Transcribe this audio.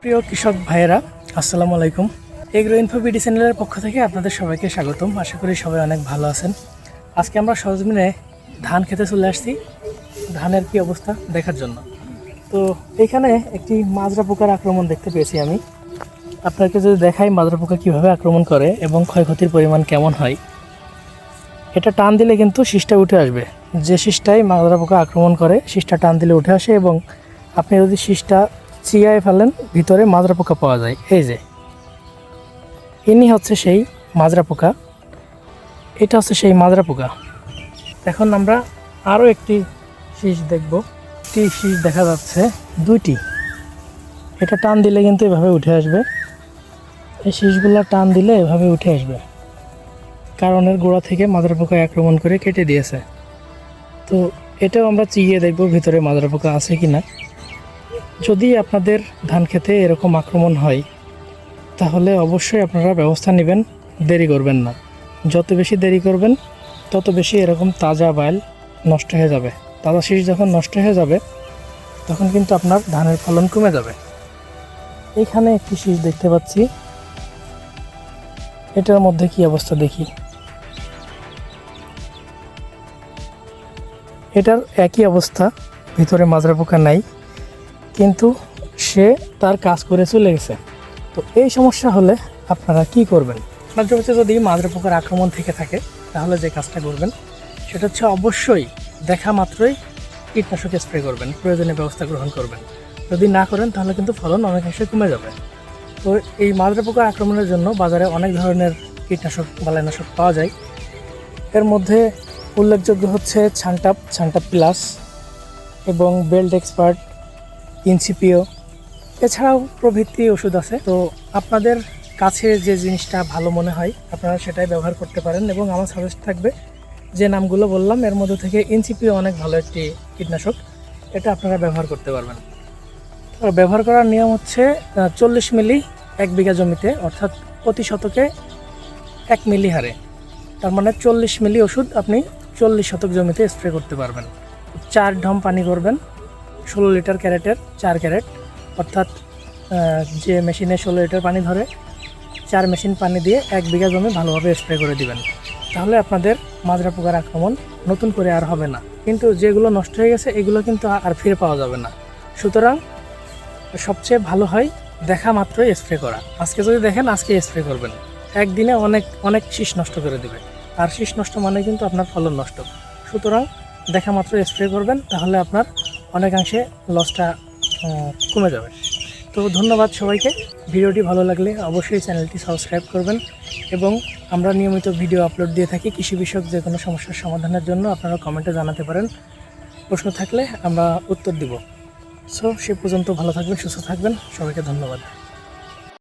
প্রিয় কৃষক ভাইয়েরা, আসসালামু আলাইকুম। এগ্রো ইনফো বিডি চ্যানেলের পক্ষ থেকে আপনাদের সবাইকে স্বাগতম। আশা করি সবাই অনেক ভালো আছেন। আজকে আমরা সরজমিনে ধান খেতে চলে আসছি ধানের কি অবস্থা দেখার জন্য। তো এখানে একটি মাজরা পোকার আক্রমণ দেখতে পেয়েছি আমি। আপনাকে যদি দেখাই মাজরা পোকা কীভাবে আক্রমণ করে এবং ক্ষয়ক্ষতির পরিমাণ কেমন হয়। এটা টান দিলে কিন্তু শীষটা উঠে আসবে। যে শীষটাই মাজরা পোকা আক্রমণ করে শীষটা টান দিলে উঠে আসে এবং আপনি যদি শীষটা চিয়ায় ফেলেন ভিতরে মাজরা পোকা পাওয়া যায়। এই যে ইনি হচ্ছে সেই মাজরা পোকা, এটা হচ্ছে সেই মাজরা পোকা। এখন আমরা আরও একটি শীষ দেখব। একটি শীষ দেখা যাচ্ছে, দুইটি। এটা টান দিলে কিন্তু এভাবে উঠে আসবে। এই শীষগুলো টান দিলে এভাবে উঠে আসবে, কারণ এর গোড়া থেকে মাজরা পোকা আক্রমণ করে কেটে দিয়েছে। তো এটাও আমরা চিয়ে দেখব ভিতরে মাজরা পোকা আছে কি না। যদি আপনাদের ধান খেতে এরকম আক্রমণ হয় তাহলে অবশ্যই আপনারা ব্যবস্থা নেবেন, দেরি করবেন না। যত বেশি দেরি করবেন তত বেশি এরকম তাজা বাইল নষ্ট হয়ে যাবে। তাজা শীষ যখন নষ্ট হয়ে যাবে তখন কিন্তু আপনার ধানের ফলন কমে যাবে। এইখানে একটি শীষ দেখতে পাচ্ছি, এটার মধ্যে কি অবস্থা দেখি। এটার একই অবস্থা, ভিতরে মাজরা পোকা নাই, কিন্তু সে তার কাজ করে চলে গেছে। তো এই সমস্যা হলে আপনারা কি করবেন? আপনার জমিতে যদি মাজরা পোকার আক্রমণ থেকে থাকে তাহলে যে কাজটা করবেন সেটা হচ্ছে অবশ্যই দেখা মাত্রই কীটনাশক স্প্রে করবেন, প্রয়োজনীয় ব্যবস্থা গ্রহণ করবেন। যদি না করেন তাহলে কিন্তু ফলন অনেকাংশে কমে যাবে। তো এই মাজরা পোকার আক্রমণের জন্য বাজারে অনেক ধরনের কীটনাশক বালাইনাশক পাওয়া যায়। এর মধ্যে উল্লেখযোগ্য হচ্ছে ছানটাপ প্লাস এবং বেল্ট এক্সপার্ট, ইনসিপিও, এছাড়াও প্রভৃতি ওষুধ আছে। তো আপনাদের কাছে যে জিনিসটা ভালো মনে হয় আপনারা সেটাই ব্যবহার করতে পারেন এবং আমার সাজেস্ট থাকবে যে নামগুলো বললাম এর মধ্যে থেকে ইনসিপিও অনেক ভালো একটি কীটনাশক, এটা আপনারা ব্যবহার করতে পারবেন। তো ব্যবহার করার নিয়ম হচ্ছে 40 মিলি 1 বিঘা জমিতে, অর্থাৎ প্রতি শতকে 1 মিলি হারে। তার মানে 40 মিলি ওষুধ আপনি 40 শতক জমিতে স্প্রে করতে পারবেন। 4 ঢম পানি করবেন, 16 লিটার ক্যারেটের 4 ক্যারেট, অর্থাৎ যে মেশিনে 16 লিটার পানি ধরে 4 মেশিন পানি দিয়ে 1 বিঘা জমি ভালোভাবে স্প্রে করে দিবেন। তাহলে আপনাদের মাজরা পোকার আক্রমণ নতুন করে আর হবে না। কিন্তু যেগুলো নষ্ট হয়ে গেছে এগুলো কিন্তু আর ফিরে পাওয়া যাবে না। সুতরাং সবচেয়ে ভালো হয় দেখা মাত্রই স্প্রে করা। আজকে যদি দেখেন আজকে স্প্রে করবেন, একদিনে অনেক শীষ নষ্ট করে দেবে। আর শীষ নষ্ট মানে কিন্তু আপনার ফলন নষ্ট। সুতরাং দেখা মাত্র স্প্রে করবেন, তাহলে আপনার অনেকাংশে লসটা কমে যাবে। তো ধন্যবাদ সবাইকে। ভিডিওটি ভালো লাগলে অবশ্যই চ্যানেলটি সাবস্ক্রাইব করবেন এবং আমরা নিয়মিত ভিডিও আপলোড দিয়ে থাকি কৃষি বিষয়ক যে কোনো সমস্যার সমাধানের জন্য। আপনারা কমেন্টে জানাতে পারেন, প্রশ্ন থাকলে আমরা উত্তর দিব। সো সে পর্যন্ত ভালো থাকবেন, সুস্থ থাকবেন, সবাইকে ধন্যবাদ।